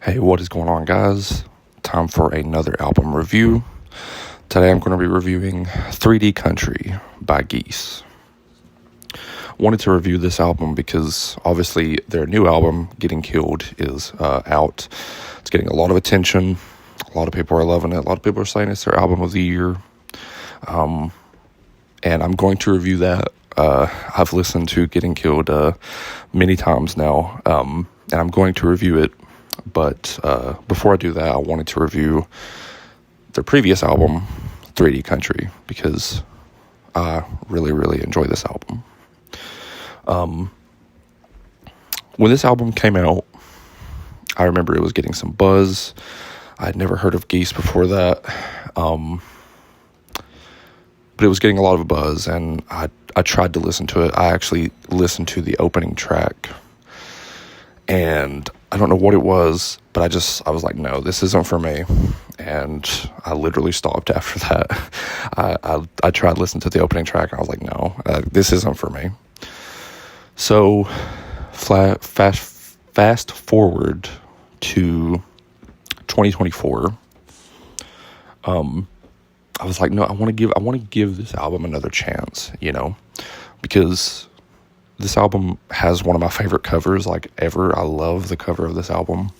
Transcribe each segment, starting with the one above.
Hey, what is going on, guys? Time for another album review. Today I'm going to be reviewing 3D Country by Geese. Wanted to review this album because obviously their new album, Getting Killed, is out. It's getting a lot of attention. A lot of people are loving it. A lot of people are saying it's their album of the year. And I'm going to review that. I've listened to Getting Killed many times now, and I'm going to review it. But before I do that, I wanted to review their previous album, 3D Country, because I really, really enjoy this album. When this album came out, I remember it was getting some buzz. I had never heard of Geese before that, but it was getting a lot of buzz, and I tried to listen to it. I actually listened to the opening track, and I don't know what it was, but I was like, no, this isn't for me. And I literally stopped after that. I tried listening to the opening track, and I was like, no, this isn't for me. So fast forward to 2024. I was like, no, I want to give this album another chance, because this album has one of my favorite covers, like, ever. I love the cover of this album.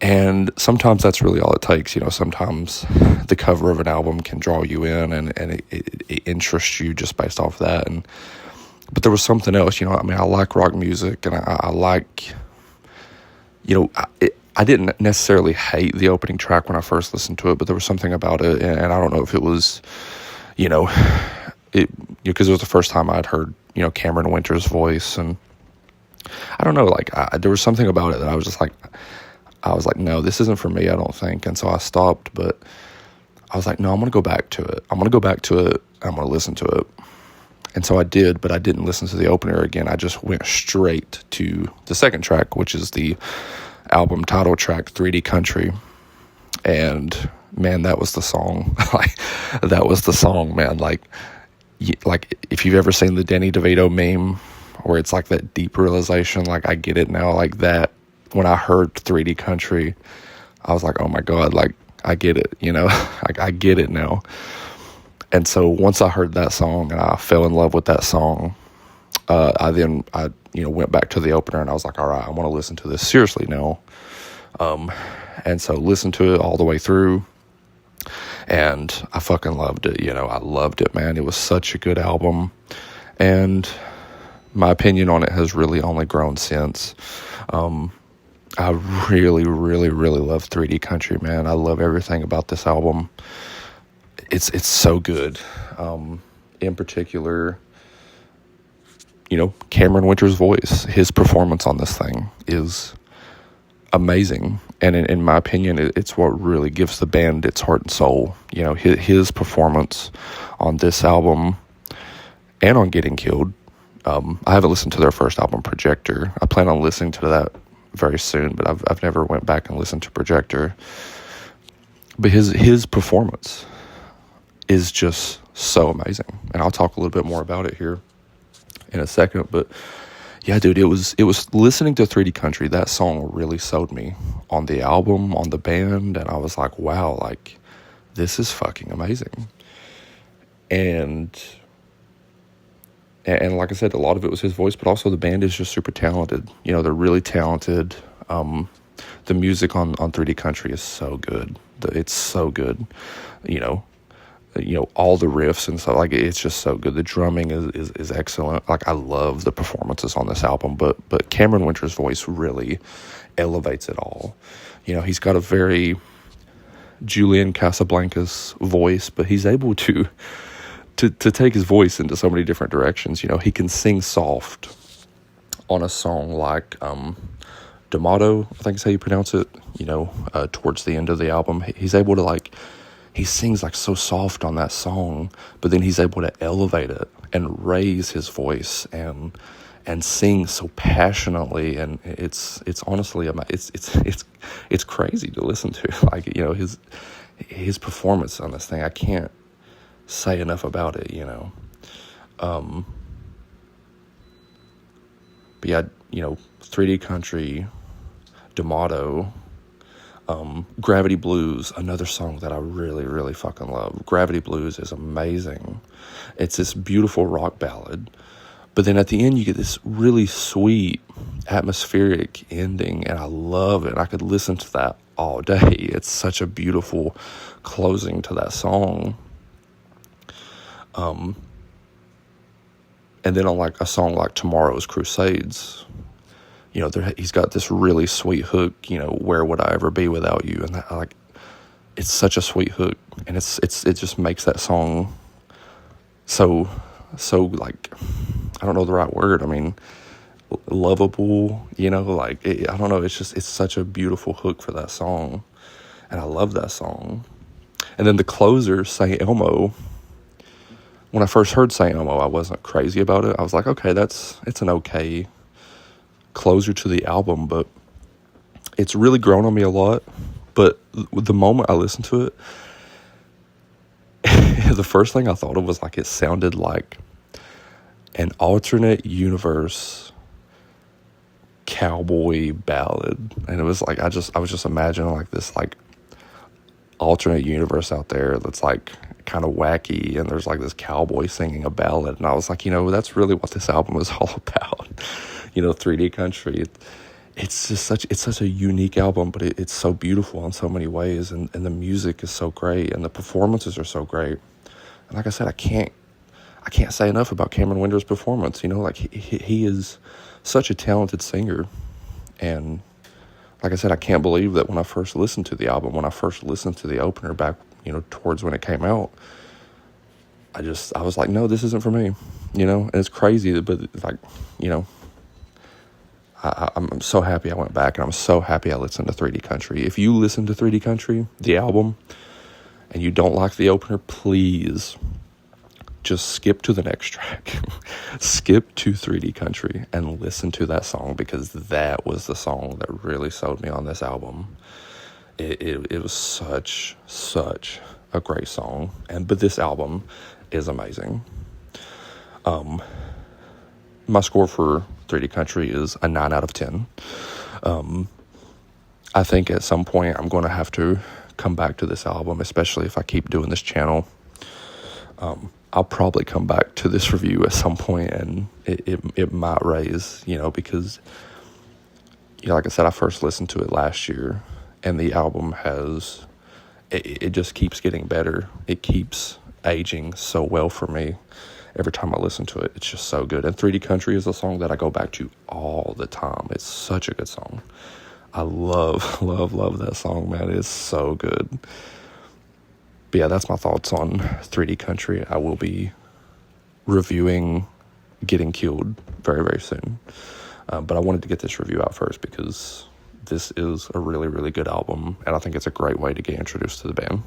And sometimes that's really all it takes. Sometimes the cover of an album can draw you in and it interests you just based off that. But there was something else, I like rock music, and I like, I didn't necessarily hate the opening track when I first listened to it, but there was something about it, and I don't know if it was, because it was the first time I'd heard, Cameron Winter's voice, and I don't know, there was something about it that I was like, no, this isn't for me, I don't think. And so I stopped, but I was like, no, I'm going to go back to it. I'm going to listen to it. And so I did, but I didn't listen to the opener again. I just went straight to the second track, which is the album title track, 3D Country. And man, that was the song. That was the song, man. Like if you've ever seen the Danny DeVito meme where it's like that deep realization, like, I get it now, like that. When I heard 3D Country, I was like, oh my God, like, I get it, like, I get it now. And so once I heard that song and I fell in love with that song, I went back to the opener, and I was like, all right, I want to listen to this seriously now. And so listened to it all the way through, and I fucking loved it. I loved it, man. It was such a good album, and my opinion on it has really only grown since. I really, really, really love 3D Country, man. I love everything about this album. It's so good. In particular, Cameron Winter's voice, his performance on this thing is amazing. And in my opinion, it's what really gives the band its heart and soul. His performance on this album and on Getting Killed. I haven't listened to their first album, Projector. I plan on listening to that very soon, but I've never went back and listened to Projector. But his performance is just so amazing, and I'll talk a little bit more about it here in a second. But yeah, dude, it was listening to 3D Country, that song really sold me on the album, on the band, and I was like, wow, like, this is fucking amazing. And like I said, a lot of it was his voice, but also the band is just super talented. They're really talented. The music on 3D Country is so good. It's so good. All the riffs and stuff, like, it's just so good. The drumming is excellent. Like, I love the performances on this album, but Cameron Winter's voice really elevates it all. He's got a very Julian Casablancas voice, but he's able to take his voice into so many different directions. He can sing soft on a song like Domoto, I think is how you pronounce it, towards the end of the album. He's able to, he sings, so soft on that song, but then he's able to elevate it and raise his voice and sing so passionately, and it's honestly, it's crazy to listen to. His performance on this thing, I can't say enough about it. But yeah, 3D Country, Domoto, Gravity Blues, another song that I really, really fucking love. Gravity Blues is amazing. It's this beautiful rock ballad. But then at the end, you get this really sweet, atmospheric ending, and I love it. I could listen to that all day. It's such a beautiful closing to that song. And then on like a song like Tomorrow's Crusades, he's got this really sweet hook, where would I ever be without you? And that, it's such a sweet hook, and it just makes that song so like, I don't know the right word. I mean, lovable, I don't know. It's such a beautiful hook for that song. And I love that song. And then the closer, Say Elmo. When I first heard Say Elmo, I wasn't crazy about it. I was like, okay, it's an okay closer to the album, but it's really grown on me a lot. But the moment I listened to it, the first thing I thought of was like, it sounded like an alternate universe cowboy ballad. And it was like, I was just imagining like this like alternate universe out there that's like kind of wacky, and there's like this cowboy singing a ballad, and I was like, that's really what this album is all about. 3D country. It's such a unique album, but it's so beautiful in so many ways, and the music is so great, and the performances are so great. And like I said, I can't say enough about Cameron Winter's performance. He is such a talented singer. And like I said, I can't believe that when I first listened to the album, when I first listened to the opener back, towards when it came out, I was like, no, this isn't for me, and it's crazy, but like, I'm so happy I went back, and I'm so happy I listened to 3D Country. If you listen to 3D Country, the album, and you don't like the opener, please just skip to the next track. Skip to 3D Country and listen to that song, because that was the song that really sold me on this album. It was such a great song, but this album is amazing. My score for 3D Country is a 9 out of 10. I think at some point I'm going to have to come back to this album, especially if I keep doing this channel. I'll probably come back to this review at some point, and it might raise, because, like I said, I first listened to it last year, and the album it just keeps getting better. It keeps aging so well for me. Every time I listen to it, it's just so good. And 3D Country is a song that I go back to all the time. It's such a good song. I love that song, man. It's so good. But yeah, that's my thoughts on 3D Country. I will be reviewing Getting Killed very, very soon. But I wanted to get this review out first because this is a really, really good album, and I think it's a great way to get introduced to the band.